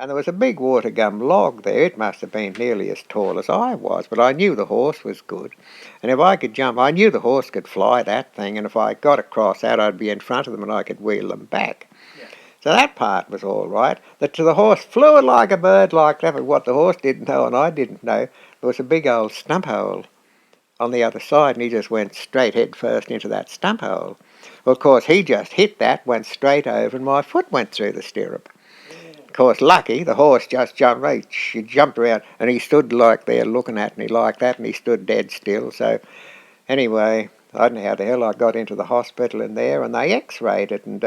And there was a big water gum log there. It must have been nearly as tall as I was, but I knew the horse was good. And if I could jump, I knew the horse could fly that thing, and if I got across that, I'd be in front of them and I could wheel them back. Yeah. So that part was all right. The horse flew like a bird like that, but what the horse didn't know and I didn't know, there was a big old stump hole on the other side, and he just went straight head first into that stump hole. Well, of course, he just hit that, went straight over, and my foot went through the stirrup. Of course, lucky, the horse just jumped right. He jumped around, and he stood like there looking at me like that, and he stood dead still. So anyway, I don't know how the hell I got into the hospital in there, and they x-rayed it, and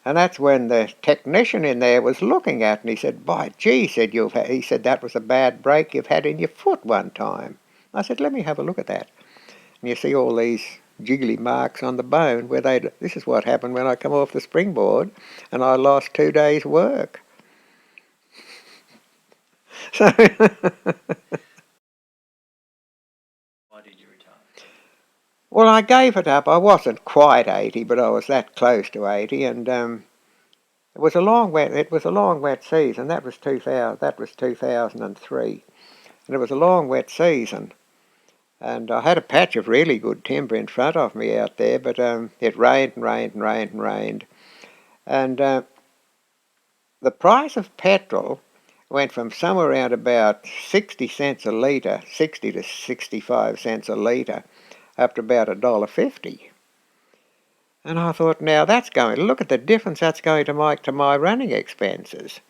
that's when the technician in there was looking at it, and he said, "By gee," he said, "that was a bad break you've had in your foot one time." I said, "Let me have a look at that." And you see all these jiggly marks on the bone where this is what happened when I come off the springboard, and I lost 2 days' work. So Why did you retire? well, I gave it up. I wasn't quite 80, but I was that close to 80, and it was a long wet season. That was 2003, and it was a long wet season. And I had a patch of really good timber in front of me out there, but it rained and rained and rained and rained. And the price of petrol went from somewhere around about 60 cents a litre, 60 to 65 cents a litre, up to about $1.50. And I thought, now look at the difference that's going to make to my running expenses.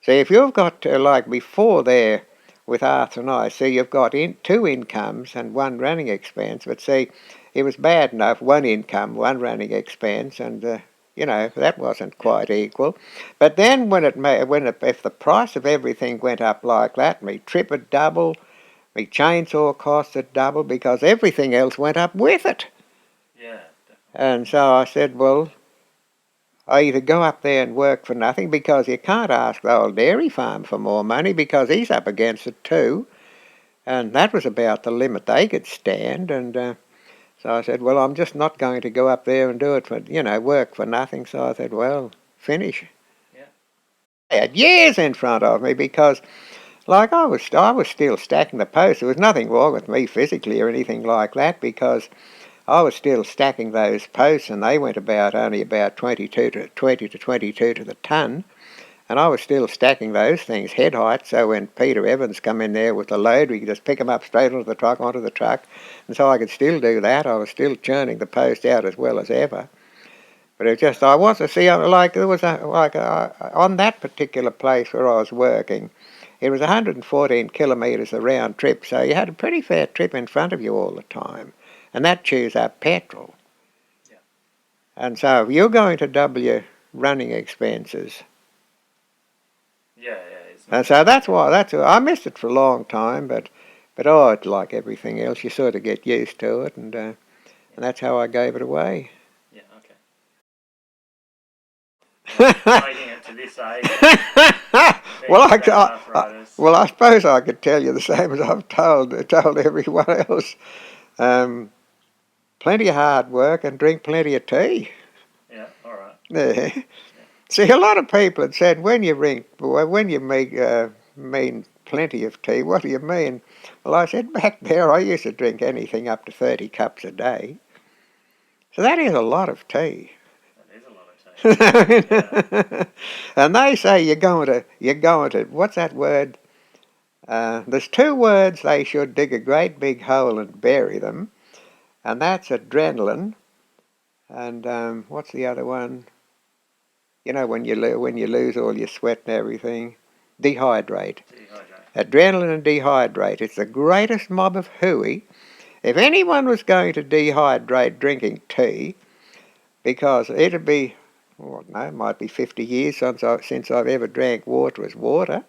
See, if you've got, like before there with Arthur and I, see, you've got two incomes and one running expense, but see, it was bad enough, one income, one running expense, and that wasn't quite equal. But then if the price of everything went up like that, me trip would double, me chainsaw costs would double, because everything else went up with it. Yeah, definitely. And so I said, well, I either go up there and work for nothing, because you can't ask the old dairy farm for more money, because he's up against it too. And that was about the limit they could stand. And so I said, well, I'm just not going to go up there and do it for, work for nothing. So I said, well, finish. Yeah. They had years in front of me, because like I was still stacking the posts. There was nothing wrong with me physically or anything like that, because I was still stacking those posts, and they went only about 20 to 22 to the ton. And I was still stacking those things head height, so when Peter Evans come in there with the load, we could just pick them up straight onto the truck. And so I could still do that. I was still churning the post out as well as ever. But it just, I was, see, on that particular place where I was working, it was 114 kilometres a round trip, so you had a pretty fair trip in front of you all the time. And that chews up petrol. Yeah. And so if you're going to double your running expenses, and so that's why I missed it for a long time, but it's like everything else, you sort of get used to it, and that's how I gave it away. Yeah, okay. Making it to this age. Well, I suppose I could tell you the same as I've told everyone else. Plenty of hard work and drink plenty of tea. Yeah, all right. Yeah. See, a lot of people had said, when you mean plenty of tea, what do you mean? Well, I said, back there I used to drink anything up to 30 cups a day. So that is a lot of tea. That is a lot of tea. Yeah. And they say you're going to, what's that word? There's two words they should dig a great big hole and bury them, and that's adrenaline, and what's the other one? You know, when you lose all your sweat and everything, dehydrate. Adrenaline and dehydrate. It's the greatest mob of hooey. If anyone was going to dehydrate drinking tea, because it'd be, it might be 50 years since I've ever drank water as water.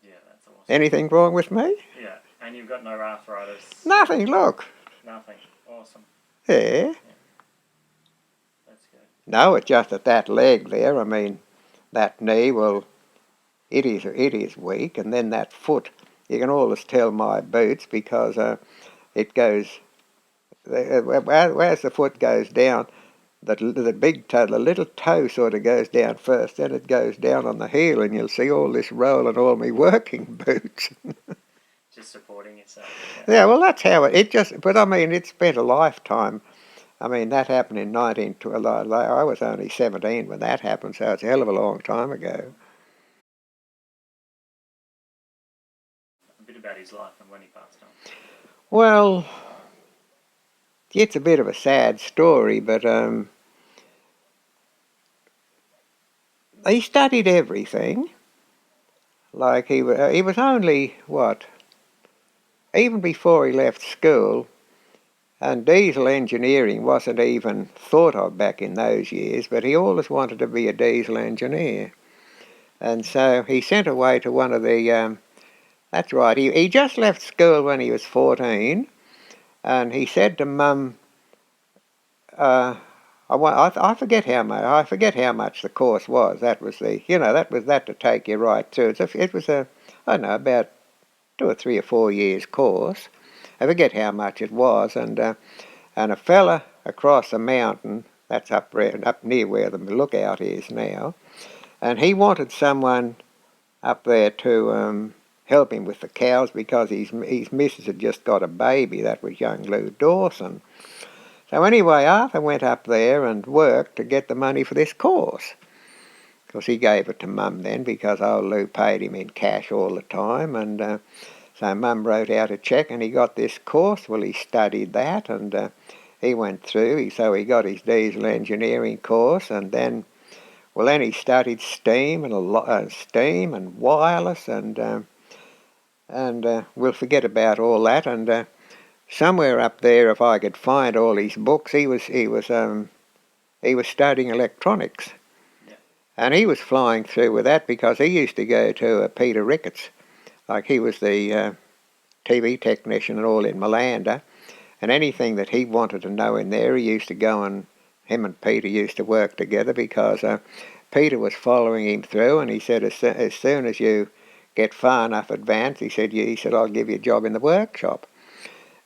Yeah, that's awesome. Anything wrong with me? Yeah, and you've got no arthritis. Nothing, look. Nothing. Awesome. Yeah. That's good. No, it's just that leg there, I mean, that knee, well, it is weak, and then that foot, you can always tell my boots, because it goes, as the foot goes down, the big toe, the little toe sort of goes down first, then it goes down on the heel, and you'll see all this rolling all my working boots. Just supporting yourself. Yeah, well, that's how it just. But I mean, it spent a lifetime. I mean, that happened in 1912. I was only 17 when that happened, so it's a hell of a long time ago. A bit about his life and when he passed on. Well, it's a bit of a sad story, but he studied everything. Like he was only what, even before he left school, and diesel engineering wasn't even thought of back in those years. But he always wanted to be a diesel engineer, and so he sent away to one of the. That's right. He just left school when he was 14, and he said to Mum, I forget how much. I forget how much the course was. That was that to take you right through. It was I don't know, about 2 or 3 or 4 years course. I forget how much it was, and a fella across the mountain, that's up near where the lookout is now, and he wanted someone up there to help him with the cows because his missus had just got a baby. That was young Lou Dawson. So anyway, Arthur went up there and worked to get the money for this course. Of course, he gave it to Mum then because old Lou paid him in cash all the time, and so Mum wrote out a cheque and he got this course. Well, he studied that, and he went through. So he got his diesel engineering course, and then he studied steam and wireless, and we'll forget about all that. And somewhere up there, if I could find all his books, he was studying electronics, Yeah. and he was flying through with that because he used to go to Peter Ricketts, like he was the TV technician and all in Malanda, and anything that he wanted to know in there, he used to go, and him and Peter used to work together because Peter was following him through, and he said as soon as you get far enough advanced, he said I'll give you a job in the workshop,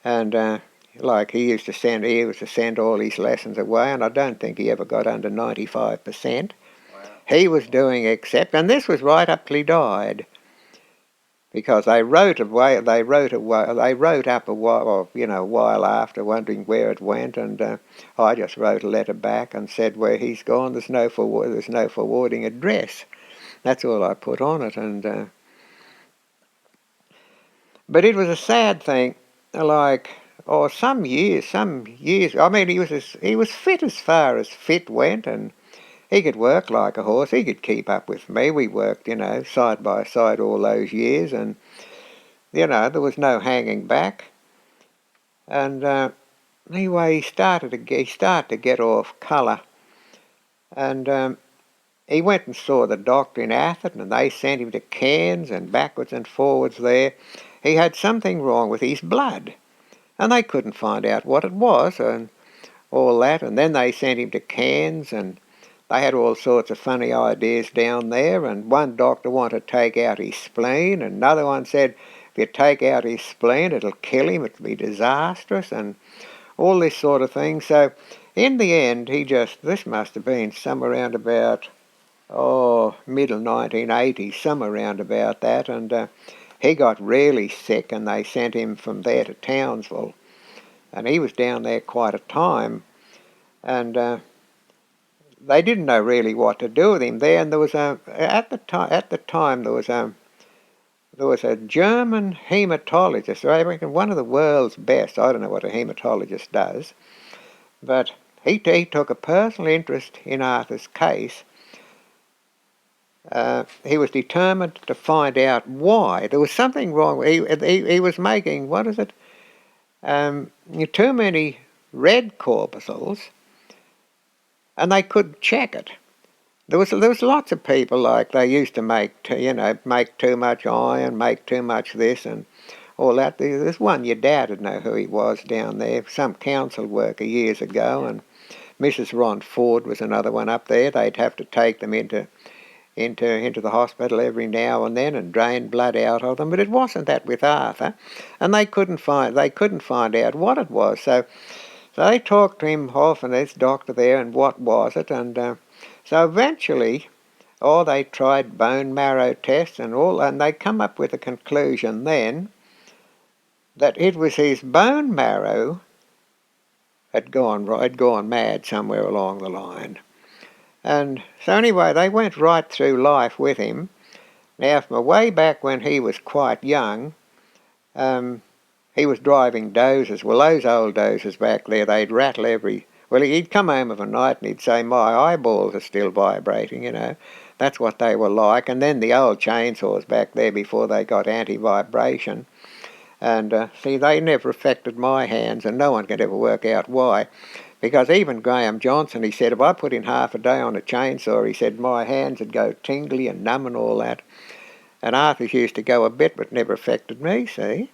and like he used to send all his lessons away, and I don't think he ever got under 95%. Wow. He was doing and this was right up till he died. Because they wrote up a while after, wondering where it went, and I just wrote a letter back and said where he's gone. There's no forwarding address. That's all I put on it, and but it was a sad thing. Like, some years. I mean, he was fit as far as fit went, and he could work like a horse. He could keep up with me. We worked, side by side all those years, and there was no hanging back. And anyway, he started to get off colour, and he went and saw the doctor in Atherton, and they sent him to Cairns and backwards and forwards there. He had something wrong with his blood, and they couldn't find out what it was and all that. And then they sent him to Cairns, and they had all sorts of funny ideas down there. And one doctor wanted to take out his spleen, and another one said, if you take out his spleen, it'll kill him, it'll be disastrous, and all this sort of thing. So in the end, this must have been somewhere around about, middle 1980s, somewhere around about that, and he got really sick, and they sent him from there to Townsville, and he was down there quite a time, and they didn't know really what to do with him there. And there was at the time there was a German haematologist, I reckon one of the world's best. I don't know what a haematologist does, but he took a personal interest in Arthur's case. He was determined to find out why. There was something wrong. He was making, what is it, too many red corpuscles, and they couldn't check it. There was lots of people, like they used to make too much iron, make too much this and all that. There's one, your dad would know who he was down there, some council worker years ago, and Mrs. Ron Ford was another one up there. They'd have to take them into the hospital every now and then and drain blood out of them. But it wasn't that with Arthur, and they couldn't find out what it was. So So they talked to him off and this doctor there and what was it, and so eventually, they tried bone marrow tests and all, and they come up with a conclusion then that it was his bone marrow had gone mad somewhere along the line. And so anyway, they went right through life with him. Now, from way back when he was quite young, he was driving dozers. Well, those old dozers back there, they'd rattle every... Well, he'd come home of a night and he'd say, my eyeballs are still vibrating, you know. That's what they were like. And then the old chainsaws back there before they got anti-vibration. And see, they never affected my hands, and no one could ever work out why. Because even Graham Johnson, he said, if I put in half a day on a chainsaw, he said, my hands would go tingly and numb and all that. And Arthur's used to go a bit, but never affected me, see?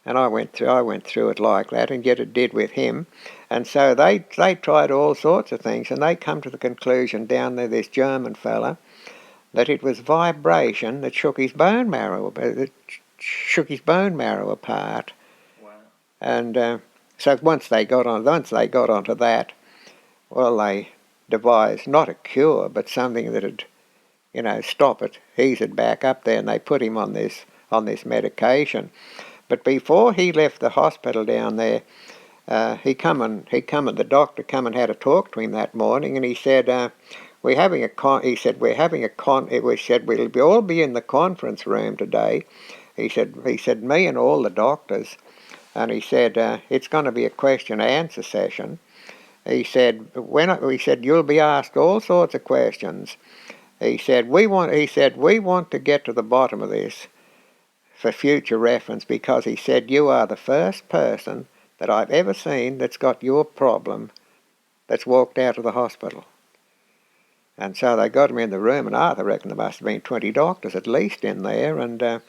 And I went through it like that, and yet it did with him. And so they tried all sorts of things, and they come to the conclusion down there, this German fella, that it was vibration that shook his bone marrow apart. Wow. And so once they got onto that, well, they devised not a cure, but something that'd, stop it, ease it back up there, and they put him on this medication. But before he left the hospital down there, the doctor come and had a talk to him that morning, and he said, we'll all be in the conference room today. He said, me and all the doctors, and he said, it's going to be a question and answer session. He said, you'll be asked all sorts of questions. He said, we want to get to the bottom of this for future reference, because he said, you are the first person that I've ever seen that's got your problem that's walked out of the hospital. And so they got him in the room, and I reckon there must have been 20 doctors at least in there, and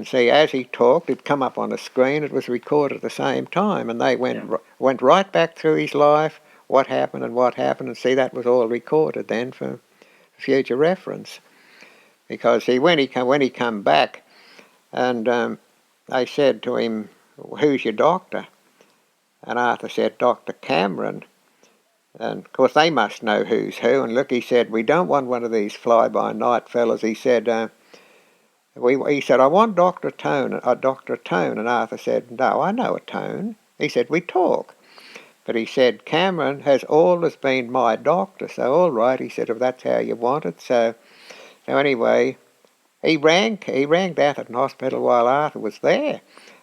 see, as he talked, it'd come up on a screen, it was recorded at the same time, and they went right back through his life, what happened, and see, that was all recorded then for future reference. Because see, when he come back, and they said to him, who's your doctor? And Arthur said, Dr. Cameron. And of course they must know who's who. And look, he said, we don't want one of these fly-by-night fellas. He said, I want Dr. Tone. And Arthur said, no, I know a Tone. He said, we talk. But he said, Cameron has always been my doctor. So all right, he said, if that's how you want it. So anyway, he rang Atherton Hospital while Arthur was there,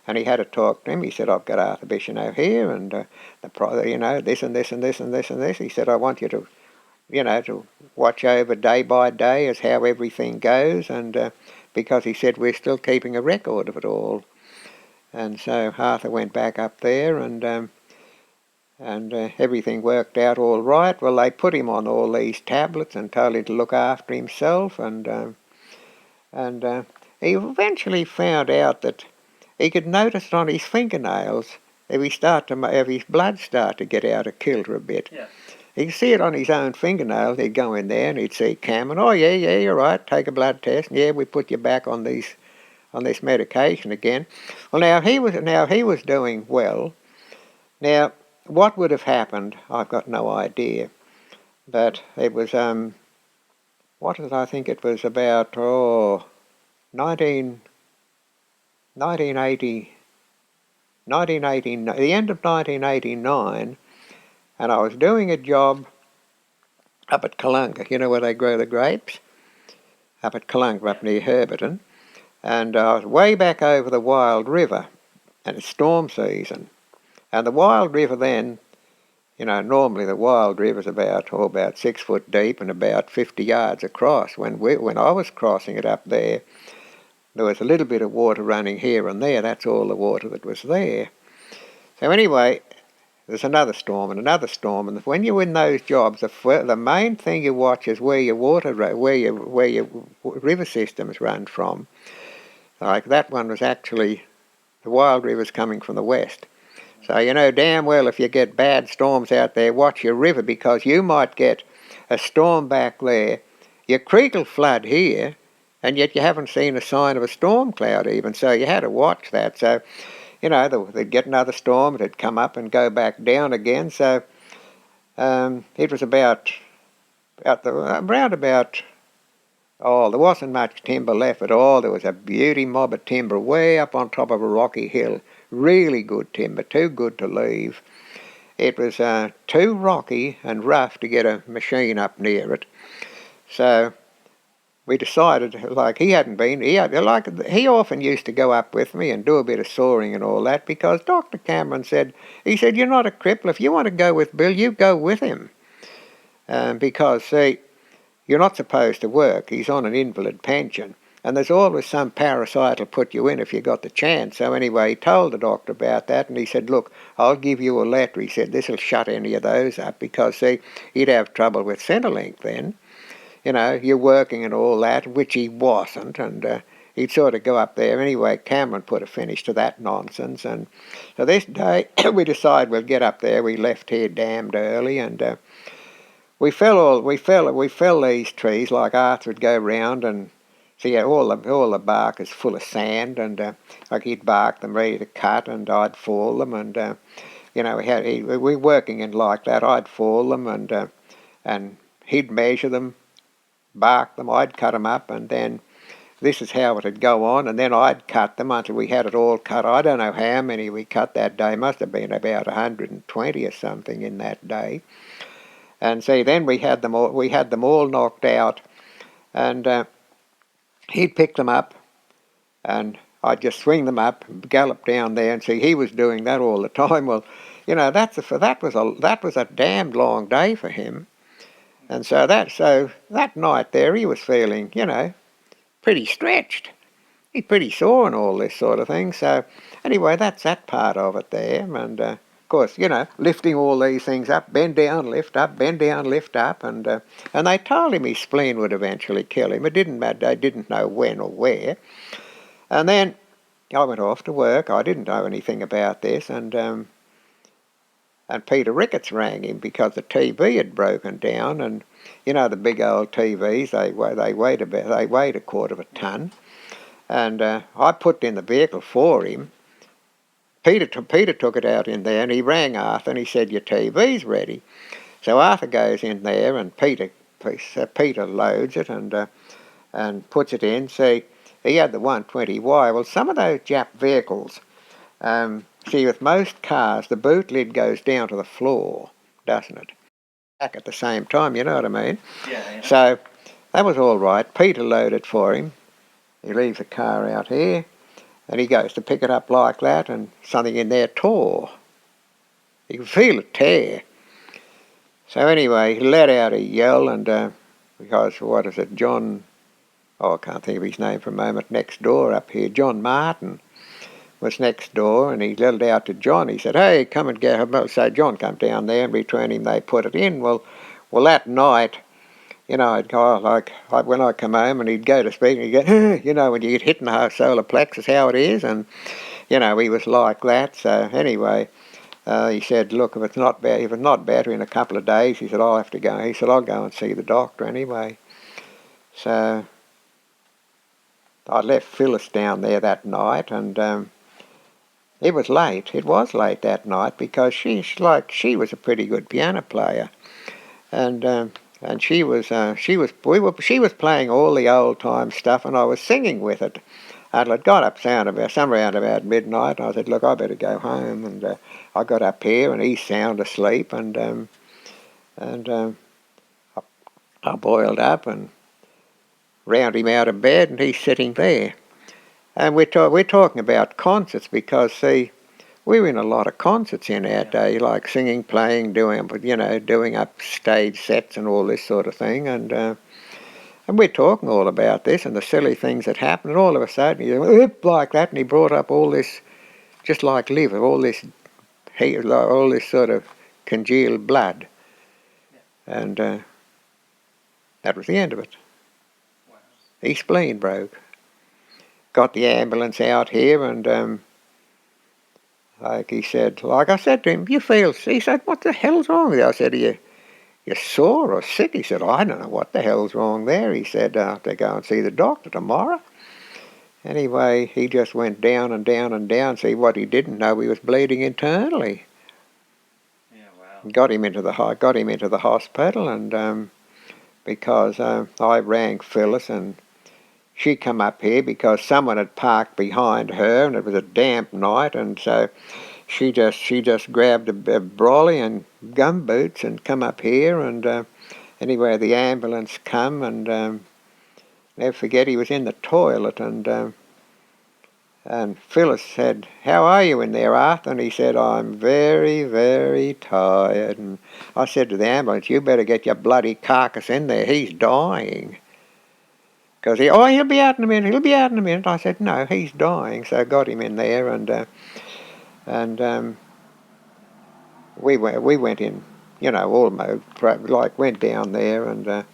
and he had to talk to him. He said, I've got Arthur Bicheno here, and this and this and this and this and this. He said, I want you to, to watch over day by day as how everything goes, and because he said we're still keeping a record of it all. And so Arthur went back up there, and everything worked out all right. Well, they put him on all these tablets and told him to look after himself, and he eventually found out that he could notice it on his fingernails if his blood started to get out of kilter a bit. Yeah. He could see it on his own fingernails. He'd go in there and he'd see Cameron. Oh yeah, you're right. Take a blood test. And, yeah, we put you back on this medication again. Well, now he was doing well. Now, what would have happened? I've got no idea. But it was what was it? I think it was about 1980, the end of 1989, and I was doing a job up at Kalunga, where they grow the grapes, up at Kalunga, up near Herberton, and I was way back over the Wild River, and it's storm season, and the Wild River then, normally the Wild River's about 6 foot deep and about 50 yards across. When I was crossing it up there was a little bit of water running here and there. That's all the water that was there. So anyway, there's another storm, and when you're in those jobs, the main thing you watch is where your river systems run from. Like that one was actually, the Wild River's coming from the west. So you know damn well if you get bad storms out there, watch your river, because you might get a storm back there. Your creek will flood here, and yet you haven't seen a sign of a storm cloud even, so you had to watch that. So they'd get another storm, it'd come up and go back down again. So it was around about, oh, there wasn't much timber left at all. There was a beauty mob of timber way up on top of a rocky hill. Really good timber, too good to leave. It was too rocky and rough to get a machine up near it. So we decided, like, he often used to go up with me and do a bit of sawing and all that, because Dr. Cameron said, you're not a cripple. If you want to go with Bill, you go with him. Because, see, you're not supposed to work. He's on an invalid pension. And there's always some parasite will put you in if you got the chance. So anyway, he told the doctor about that, and he said, look, I'll give you a letter. He said, this'll shut any of those up, because, see, he'd have trouble with Centrelink then. You're working and all that, which he wasn't, and he'd sort of go up there. Anyway, Cameron put a finish to that nonsense, and so this day we decided we'll get up there. We left here damned early, and we fell these trees like Arthur would go round and see all the bark is full of sand, and like he'd bark them ready to cut, and I'd fall them, and we were working in like that. I'd fall them, and he'd measure them, bark them, I'd cut them up, and then this is how it would go on, and then I'd cut them until we had it all cut. I don't know how many we cut that day. Must have been about 120 or something in that day. And see, then we had them all knocked out, and he'd pick them up, and I'd just swing them up, gallop down there, and see, he was doing that all the time. Well, that was a damned long day for him. And so that night there, he was feeling, pretty stretched. He's pretty sore and all this sort of thing. So anyway, that's that part of it there. And of course, lifting all these things up, bend down, lift up, bend down, lift up, and they told him his spleen would eventually kill him. It didn't matter. They didn't know when or where. And then I went off to work. I didn't know anything about this, and Peter Ricketts rang him because the TV had broken down, and the big old TVs, they weighed a quarter of a ton, and I put in the vehicle for him. Peter took it out in there, and he rang Arthur, and he said, your TV's ready. So Arthur goes in there, and Peter loads it and puts it in. See, he had the 120Y. Well, some of those Jap vehicles, see, with most cars, the boot lid goes down to the floor, doesn't it? Back at the same time, you know what I mean? Yeah. So that was all right. Peter loaded for him. He leaves the car out here, and he goes to pick it up like that, and something in there tore. You could feel it tear. So anyway, he let out a yell, and because, what is it, I can't think of his name for a moment, next door up here, John Martin was next door, and he yelled out to John. He said, hey, come and get him. So John come down there, and between him they put it in. Well, that night, I'd go when I come home, and he'd go to speak, and he'd go, when you get hit in the solar plexus, how it is, and he was like that. So anyway, he said, look, if it's not better in a couple of days, he said, I'll have to go. He said, I'll go and see the doctor anyway. So I left Phyllis down there that night, and it was late. It was late that night, because she was a pretty good piano player, and she was playing all the old time stuff, and I was singing with it. And it got up around about midnight, and I said, look, I better go home. And I got up here, and he's sound asleep, and I boiled up and round him out of bed, and he's sitting there. And we're talking about concerts, because, see, we were in a lot of concerts in our day, like singing, playing, doing up stage sets and all this sort of thing. And we're talking all about this and the silly things that happened. And all of a sudden, he went like that, and he brought up all this, just like liver, all this sort of congealed blood. Yeah. And that was the end of it. Wow. His spleen broke. Got the ambulance out here, and like I said to him, he said, what the hell's wrong with you? I said, are you sore or sick? He said, I don't know what the hell's wrong there. He said, I have to go and see the doctor tomorrow. Anyway, he just went down and down and down. See, what he didn't know, he was bleeding internally. Yeah, wow. Got him into the hospital, and because I rang Phyllis, and she come up here because someone had parked behind her, and it was a damp night, and so she just grabbed a brolly and gumboots and come up here, and anyway, the ambulance come, and never forget, he was in the toilet, and Phyllis said, "How are you in there, Arthur?" And he said, "I'm very, very tired." And I said to the ambulance, "You better get your bloody carcass in there. He's dying." Because he'll be out in a minute. He'll be out in a minute. I said, "No, he's dying." So I got him in there, and we went in, almost like went down there, and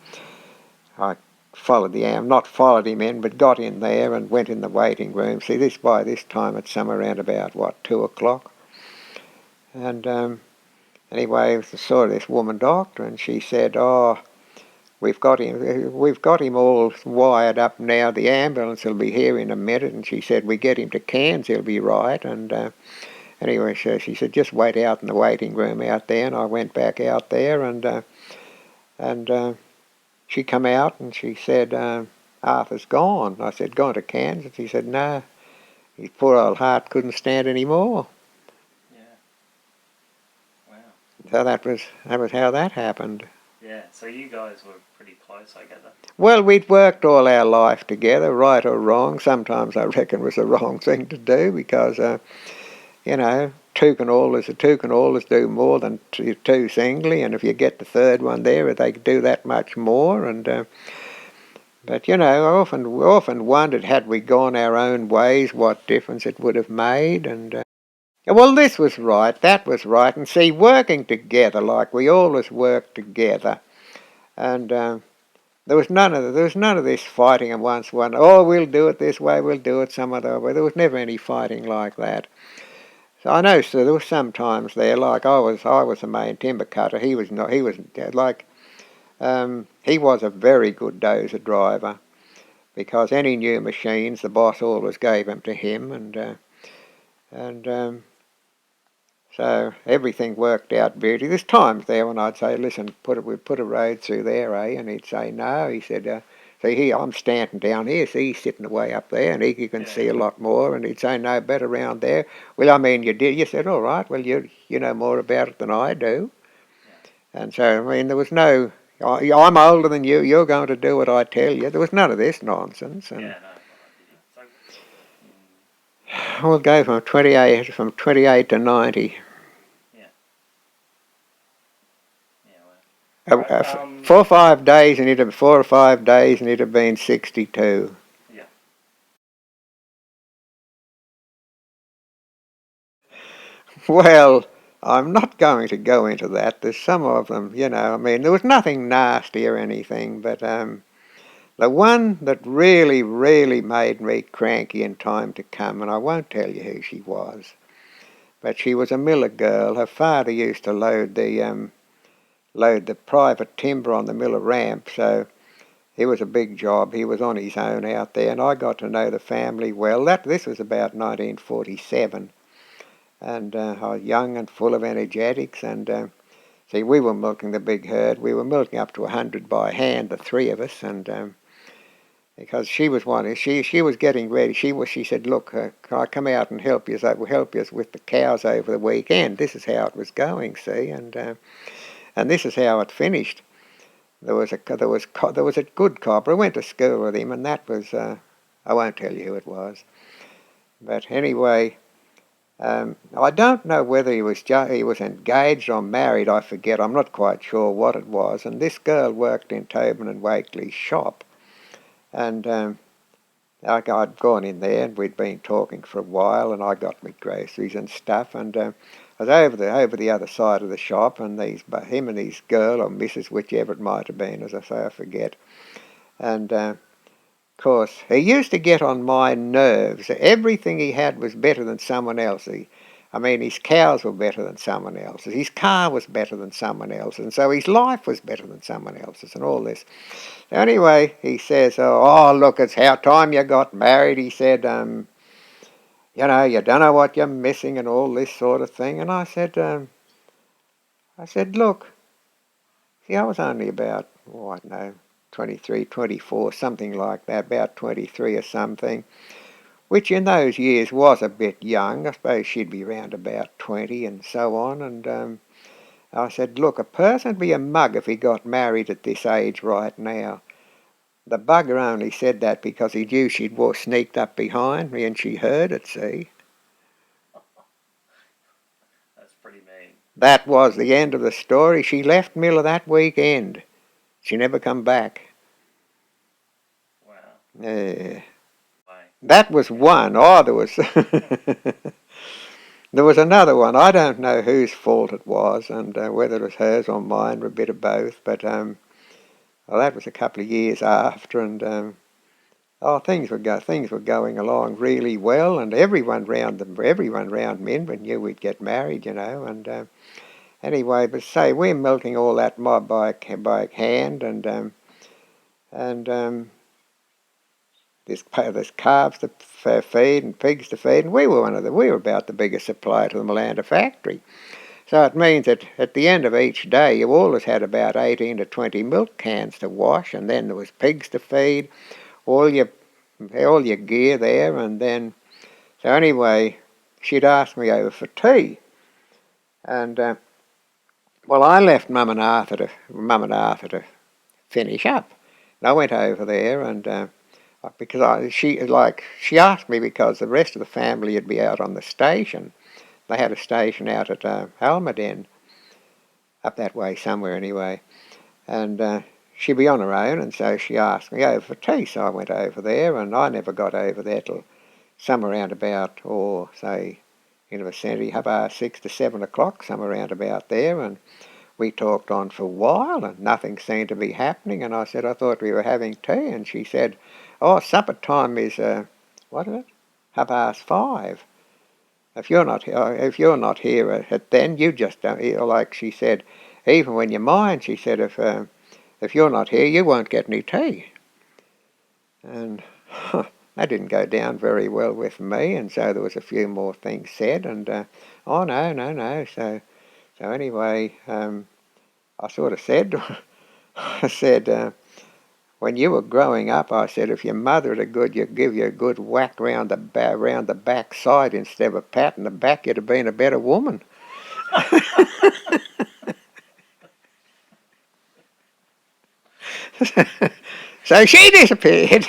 I followed not followed him in, but got in there and went in the waiting room. See, by this time it's somewhere around about 2 o'clock, and anyway, I saw this woman doctor, and she said, "Oh, we've got him all wired up now. The ambulance will be here in a minute." And she said, "We get him to Cairns, he'll be right." And anyway, so she said, "Just wait out in the waiting room out there." And I went back out there, and she come out and she said, "Arthur's gone." I said, "Gone to Cairns?" And she said, "No, his poor old heart couldn't stand any more." Yeah. Wow. So that was how that happened. Yeah, so you guys were pretty close, I gather. Well, we'd worked all our life together, right or wrong. Sometimes I reckon it was the wrong thing to do because, two can always do more than two singly, and if you get the third one there, they could do that much more. But I often wondered, had we gone our own ways, what difference it would have made. And well, this was right, that was right, and see, working together like we always worked together, and there was none of this fighting and once one. Oh, we'll do it this way, we'll do it some other way. There was never any fighting like that. So I know, so there was some times there, like I was the main timber cutter. He was not. He was like he was a very good dozer driver because any new machines, the boss always gave them to him, and so everything worked out beautifully. There's times there when I'd say, "Listen, we'd put a road through there, eh?" And he'd say, "No." He said, "See, here, I'm standing down here. See, he's sitting away up there, and he can see a lot more." And he'd say, "No, better round there." "Well, I mean, you did." You said, "All right. Well, you know more about it than I do." Yeah. And so, I mean, there was no, "I'm older than you. You're going to do what I tell you." There was none of this nonsense. And Yeah, no. So, we'll go from 28 to 90. yeah. Yeah, well. Uh, Right, 4 or 5 days, and 4 or 5 days, and it'd have been 62. yeah. Well, I'm not going to go into that. There's some of them, I mean, there was nothing nasty or anything, but the one that really, really made me cranky in time to come, and I won't tell you who she was, but she was a miller girl. Her father used to load the private timber on the miller ramp, so it was a big job. He was on his own out there, and I got to know the family well. This was about 1947, and I was young and full of energetics, and see, we were milking the big herd. We were milking up to 100 by hand, the three of us, and because she was she was getting ready. She said, "Look, can I come out and help you? We'll help you with the cows over the weekend." This is how it was going, see, and this is how it finished. There was a good copper. I went to school with him, and that was I won't tell you who it was, but anyway. I don't know whether he was engaged or married. I forget. I'm not quite sure what it was. And this girl worked in Tobin and Wakely's shop, and I'd gone in there, and we'd been talking for a while, and I got my groceries and stuff, and I was over the other side of the shop, and him and his girl or Mrs. whichever it might have been, as I say, I forget, and. Of course, he used to get on my nerves. Everything he had was better than someone else. I mean, his cows were better than someone else's. His car was better than someone else's. And so his life was better than someone else's and all this. Anyway, he says, oh, look, it's how time you got married. He said, you know, you don't know what you're missing and all this sort of thing. And I said, look, see, I was only about, I don't know, 23, 24, something like that, about 23 or something, which in those years was a bit young. I suppose she'd be around about 20 and so on. And I said, look, a person would be a mug if he got married at this age right now. The bugger only said that because he knew she'd sneaked up behind me and she heard it, see. That's pretty mean. That was the end of the story. She left Miller that weekend. She never come back. Wow. That was one. Oh, there was there was another one. I don't know whose fault it was, and whether it was hers or mine, or a bit of both. But well, that was a couple of years after, and things were going along really well, and everyone round Minburn knew we'd get married, you know. And anyway, but say we're milking all that mob by hand, and there's calves to feed and pigs to feed, and we were about the biggest supplier to the Malanda factory. So it means that at the end of each day, you always had about 18 to 20 milk cans to wash, and then there was pigs to feed, all your gear there, and then so anyway, she'd asked me over for tea, and well, I left Mum and Arthur to finish up, and I went over there and. Because she asked me because the rest of the family would be out on the station. They had a station out at Almaden, up that way somewhere anyway, and she'd be on her own, and so she asked me over for tea. So I went over there, and I never got over there till somewhere around about, say, in the vicinity, about 6 to 7 o'clock, somewhere around about there, and we talked on for a while, and nothing seemed to be happening. And I said, I thought we were having tea, and she said, oh, supper time is, what is it? 5:30. If you're not here at then, you just don't. Like she said, even when you mind, she said, if you're not here, you won't get any tea. And that didn't go down very well with me. And so there was a few more things said. And oh no. So anyway, I sort of said, I said. When you were growing up, I said, if your mother had you'd give you a good whack round the back side instead of a pat in the back, you'd have been a better woman. So she disappeared.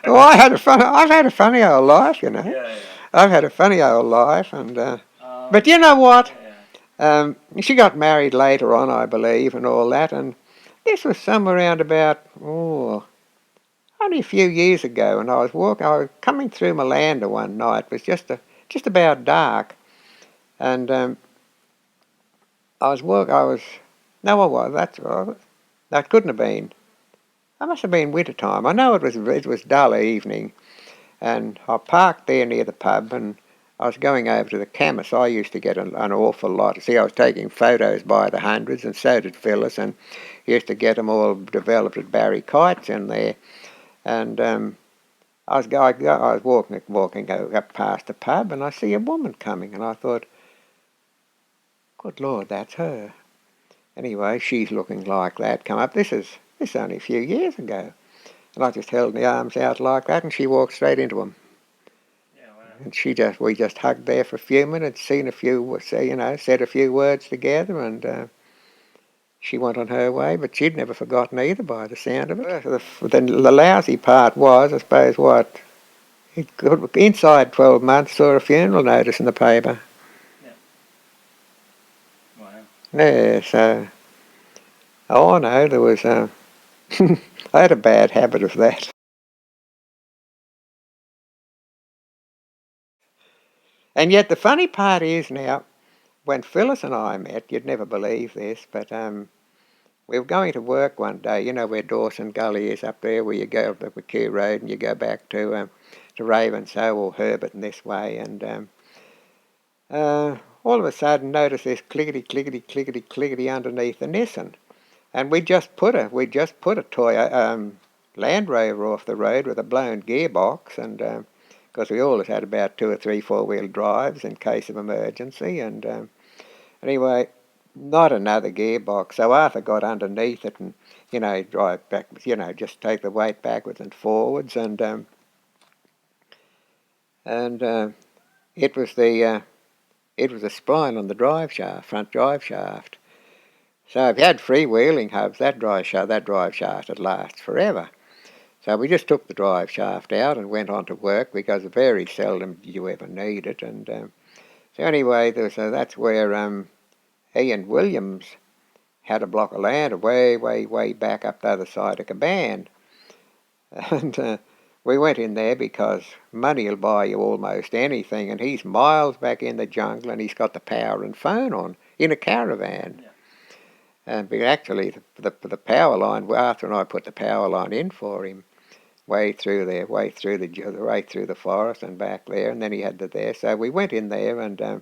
Well, I've had a funny old life, you know. Yeah. I've had a funny old life, and but you know what? She got married later on, I believe, and all that, and this was somewhere around about, only a few years ago, and I was coming through Malanda one night. It was just about dark, and that couldn't have been, that must have been winter time. I know it was dull evening, and I parked there near the pub, and I was going over to the chemist. I used to get an awful lot. See, I was taking photos by the hundreds, and so did Phyllis, and used to get them all developed at Barry Kite's in there. And I was walking up past the pub, and I see a woman coming, and I thought, good Lord, that's her. Anyway, she's looking like that, come up. This is only a few years ago. And I just held my arms out like that, and she walked straight into him. Yeah, wow. And we just hugged there for a few minutes, said a few words together, and she went on her way. But she'd never forgotten either, by the sound of it. The lousy part was, I suppose, inside 12 months, saw a funeral notice in the paper. Yeah. Wow. Yeah, so, no, there was, I had a bad habit of that. And yet the funny part is now, when Phyllis and I met, you'd never believe this, but we were going to work one day, you know where Dawson Gully is up there, where you go up the Kew Road and you go back to to Ravensoe or Herbert in this way, and all of a sudden noticed this clickety clickety clickety clickety underneath the Nissan, and we just put a toy Land Rover off the road with a blown gearbox, and because we always had about 2 or 3 4-wheel drives in case of emergency, and anyway, not another gearbox. So Arthur got underneath it and, drive back, just take the weight backwards and forwards, and it was the spline on the drive shaft, front drive shaft. So if you had freewheeling hubs, that drive shaft would last forever. So we just took the drive shaft out and went on to work because very seldom did you ever need it. And so anyway, that's where Ian Williams had a block of land way, way, way back up the other side of Caban. And we went in there because money will buy you almost anything, and he's miles back in the jungle, and he's got the power and phone on in a caravan. Yeah. But actually, the power line, Arthur and I put the power line in for him, way through the forest and back there, and then he had there. So we went in there and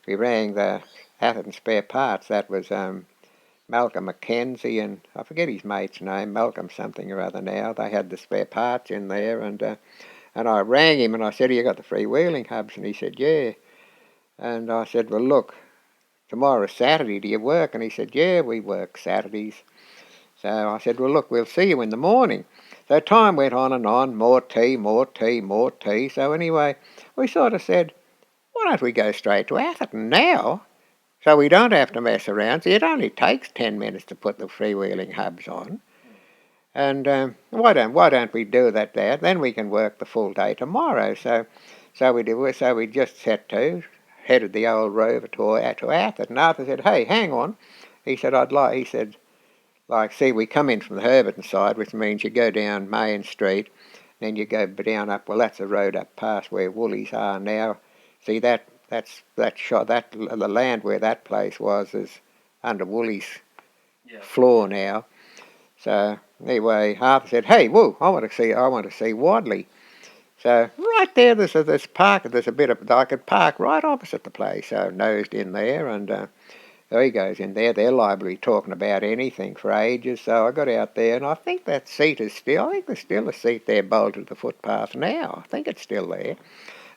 we rang the Atherton Spare Parts. That was Malcolm Mackenzie, and I forget his mate's name, Malcolm something or other now. They had the spare parts in there, and I rang him and I said, "You got the freewheeling hubs?" And he said, "Yeah." And I said, "Well, look, tomorrow's Saturday, do you work?" And he said, "Yeah, we work Saturdays." So I said, "Well, look, we'll see you in the morning." So time went on, more tea, more tea, more tea. So anyway, we sort of said, "Why don't we go straight to Atherton now? So we don't have to mess around. See, it only takes 10 minutes to put the freewheeling hubs on. And why don't we do that there? Then we can work the full day tomorrow." So we did. So we just headed the old Rover to Atherton. And Arthur said, "Hey, hang on." He said, "See, we come in from the Herberton side, which means you go down Main Street, then you go down up. Well, that's the road up past where Woolies are now. See the land where that place was is under Woolies' floor now." So anyway, Arthur said, "Hey, whoa! I want to see Wadley." So right there, there's this park. There's a bit of I could park right opposite the place. So I nosed in there, and there he goes in there. They're liable to be talking about anything for ages. So I got out there, and I think that seat is still. I think there's still a seat there bolted to the footpath now. I think it's still there.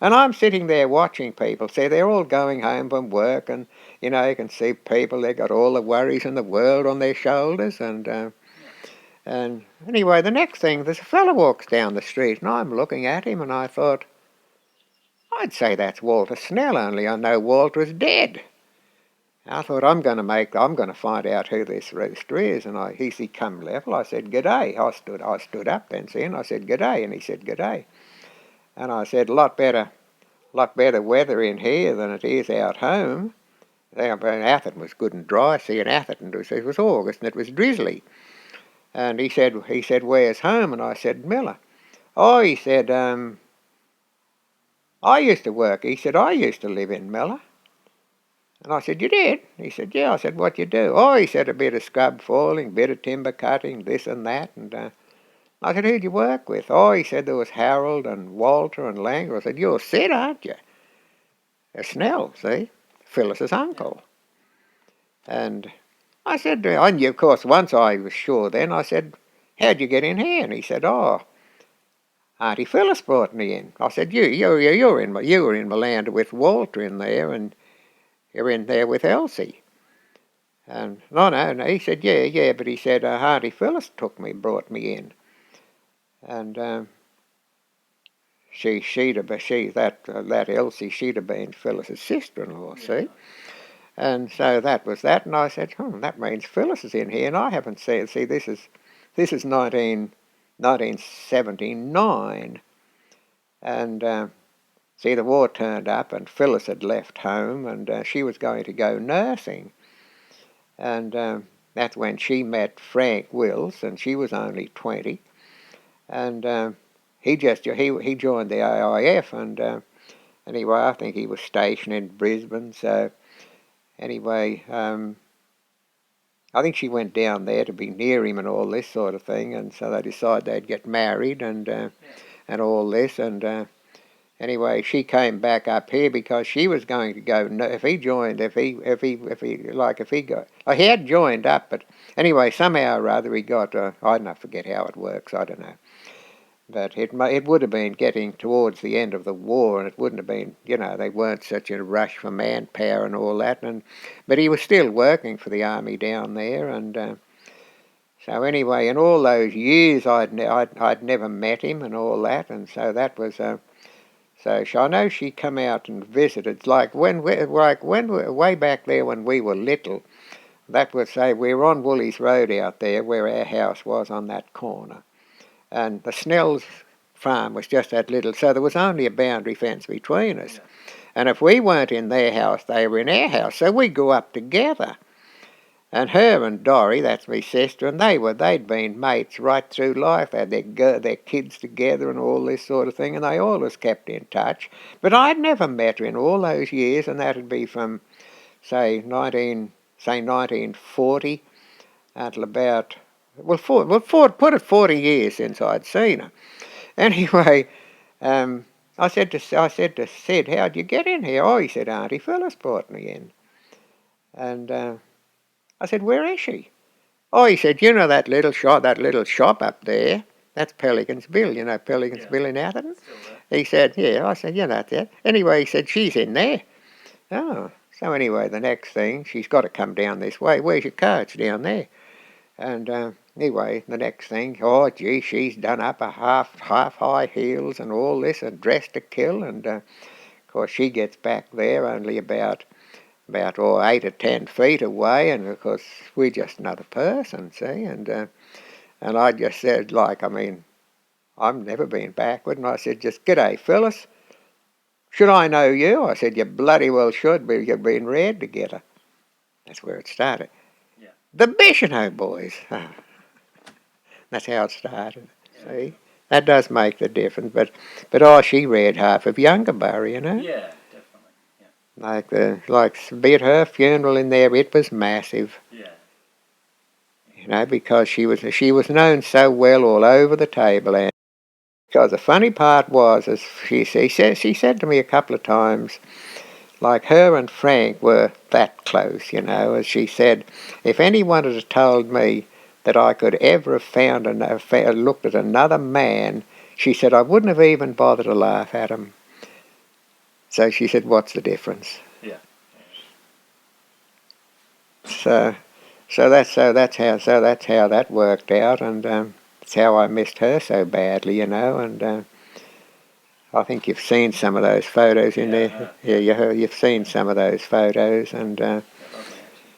And I'm sitting there watching people. See, they're all going home from work, and you can see people. They've got all the worries in the world on their shoulders, and anyway, the next thing, there's a fellow walks down the street, and I'm looking at him, and I thought, I'd say that's Walter Snell, only I know Walter is dead. I thought, I'm going to find out who this rooster is, and he come level. I said, "G'day." I stood up then, see, and I said, "G'day," and he said, "G'day," and I said, lot better weather in here than it is out home. Atherton was good and dry. See, in Atherton it was August and it was drizzly. And he said, "Where's home?" And I said, "Miller." "Oh," he said, "I used to work." He said, "I used to live in Miller." And I said, "You did?" He said, "Yeah." I said, "What you do?" "Oh," he said, "a bit of scrub falling, bit of timber cutting, this and that." And I said, "Who'd you work with?" "Oh," he said, "there was Harold and Walter and Langer." I said, "You're Sid, aren't you?" Snell, see? Phyllis's uncle. And I said, I knew, of course, once I was sure then, I said, "How'd you get in here?" And he said, "Oh, Auntie Phyllis brought me in." I said, you were in Malanda with Walter in there, and you're in there with Elsie." And no, he said, yeah, but he said, "Auntie Phyllis brought me in." And that Elsie, she'd have been Phyllis's sister-in-law, see? And so that was that, and I said, "That means Phyllis is in here," and I haven't seen. See, this is 1979, and see, the war turned up, and Phyllis had left home, and she was going to go nursing, and that's when she met Frank Wills, and she was only 20, and he joined the AIF, and anyway, I think he was stationed in Brisbane, so. Anyway, I think she went down there to be near him and all this sort of thing, and so they decided they'd get married, and and all this. And anyway, she came back up here because she was going to go. If he joined, if he got, he had joined up, but anyway, somehow or other he got. I don't forget how it works. I don't know. But it would have been getting towards the end of the war, and it wouldn't have been, they weren't such a rush for manpower and all that. But he was still working for the army down there, and so anyway, in all those years, I'd never met him and all that, and so that was. So I know she come out and visited, way back there when we were little. That was say we were on Woolies Road out there, where our house was on that corner. And the Snell's farm was just that little, so there was only a boundary fence between us. Yeah. And if we weren't in their house, they were in our house, so we grew up together. And her and Dorry, that's my sister, and they'd been mates right through life. They had their kids together and all this sort of thing, and they always kept in touch. But I'd never met her in all those years, and that'd be from, say 1940 until about, put it 40 years since I'd seen her. Anyway, I said to Sid, how'd you get in here? Oh, he said, Auntie Phyllis brought me in. And I said, where is she? Oh, he said, that little shop up there, that's Pelican's Bill, Pelican's Bill in Atherton? He said, yeah. I said, that's it. Anyway, he said, she's in there. Oh, so anyway, the next thing, she's got to come down this way. Where's your car? It's down there. And anyway, the next thing, oh, gee, she's done up a half high heels and all this and dressed to kill. And of course, she gets back there only about 8 or 10 feet away. And of course, we're just another person, see? And I just said, I've never been backward. And I said, just, g'day, Phyllis. Should I know you? I said, you bloody well should, but you've been reared together. That's where it started. Yeah. The Bicheno boys. That's how it started. See, that does make the difference. But she read half of Youngaburra, Yeah, definitely. Yeah. Be at her funeral in there, it was massive. Yeah. Because she was known so well all over the tableland. Because the funny part was, as she said to me a couple of times, like her and Frank were that close, as she said, if anyone had told me that I could ever have looked at another man, she said I wouldn't have even bothered to laugh at him. So she said, what's the difference? Yeah. So that's how that worked out, and that's how I missed her so badly, and I think you've seen some of those photos in there. Yeah, you've seen some of those photos, and they're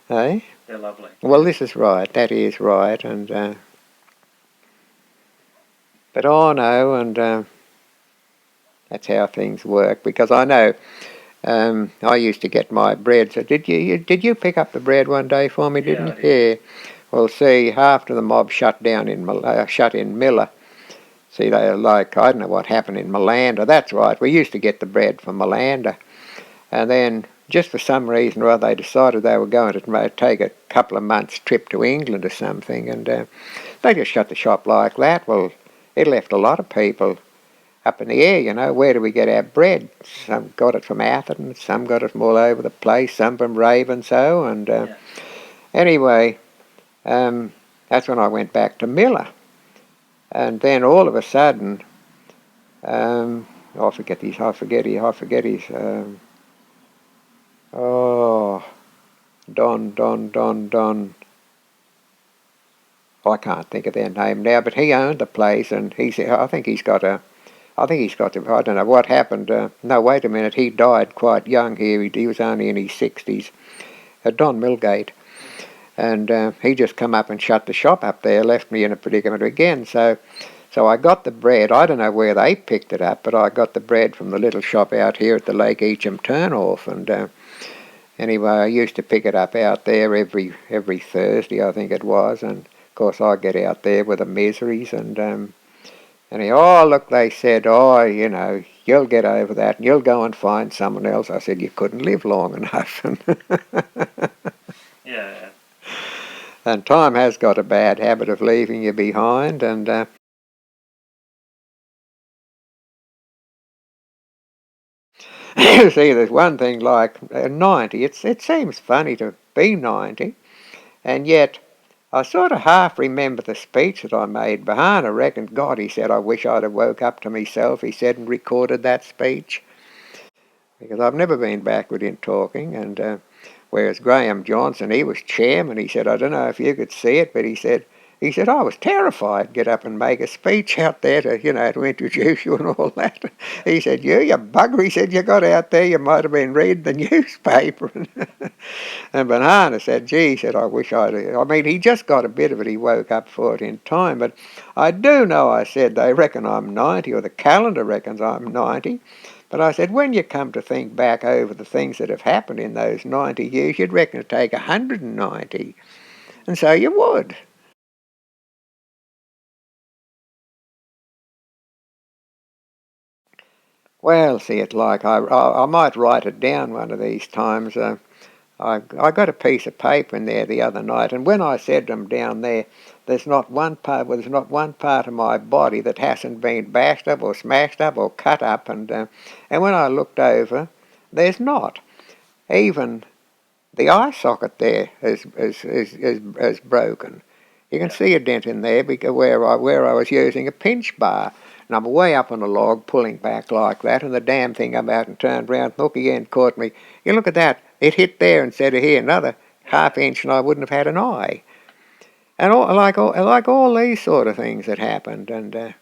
lovely. They're lovely. Well, this is right. That is right, and but no, and that's how things work. Because I know I used to get my bread. So did you pick up the bread one day for me? Didn't you? I did. Yeah. Well, see, after the mob shut in Miller. See, I don't know what happened in Malanda. That's right. We used to get the bread from Malanda. And then, just for some reason or other, they decided they were going to take a couple of months' trip to England or something. And they just shut the shop like that. Well, it left a lot of people up in the air, Where do we get our bread? Some got it from Atherton. Some got it from all over the place. Some from Ravenshoe. And anyway, that's when I went back to Miller. And then all of a sudden, I forget his. Don. I can't think of their name now, but he owned the place, and I don't know what happened. No, wait a minute, he died quite young here. He was only in his 60s. Don Milgate. And he just come up and shut the shop up there, left me in a predicament again. So I got the bread. I don't know where they picked it up, but I got the bread from the little shop out here at the Lake Eacham turnoff. And anyway, I used to pick it up out there every Thursday, I think it was. And of course, I get out there with the miseries. And look, they said, you'll get over that, and you'll go and find someone else. I said, you couldn't live long enough. Yeah. And time has got a bad habit of leaving you behind, and See, there's one thing like 90. It seems funny to be 90, and yet I sort of half remember the speech that I made behind. I reckon, God, he said, I wish I'd have woke up to myself, he said, and recorded that speech. Because I've never been backward in talking, and whereas Graham Johnson, he was chairman, he said, I don't know if you could see it, but he said, I was terrified to get up and make a speech out there to introduce you and all that. He said, you bugger, he said, you got out there, you might have been reading the newspaper. And Banana said, gee, he said, I mean, he just got a bit of it, he woke up for it in time, but I do know, I said, they reckon I'm 90, or the calendar reckons I'm 90. But I said, when you come to think back over the things that have happened in those 90 years, you'd reckon it'd take 190. And so you would. Well, see, it like I might write it down one of these times. I got a piece of paper in there the other night, and when I said to them down there, there's not one part of my body that hasn't been bashed up or smashed up or cut up, and when I looked over, there's not. Even the eye socket there is broken. You can see a dent in there because where I was using a pinch bar. And I'm way up on a log pulling back like that, and the damn thing come out and turned round, look again, caught me. You look at that, it hit there instead of here, another half inch and I wouldn't have had an eye. And like all these sort of things that happened, and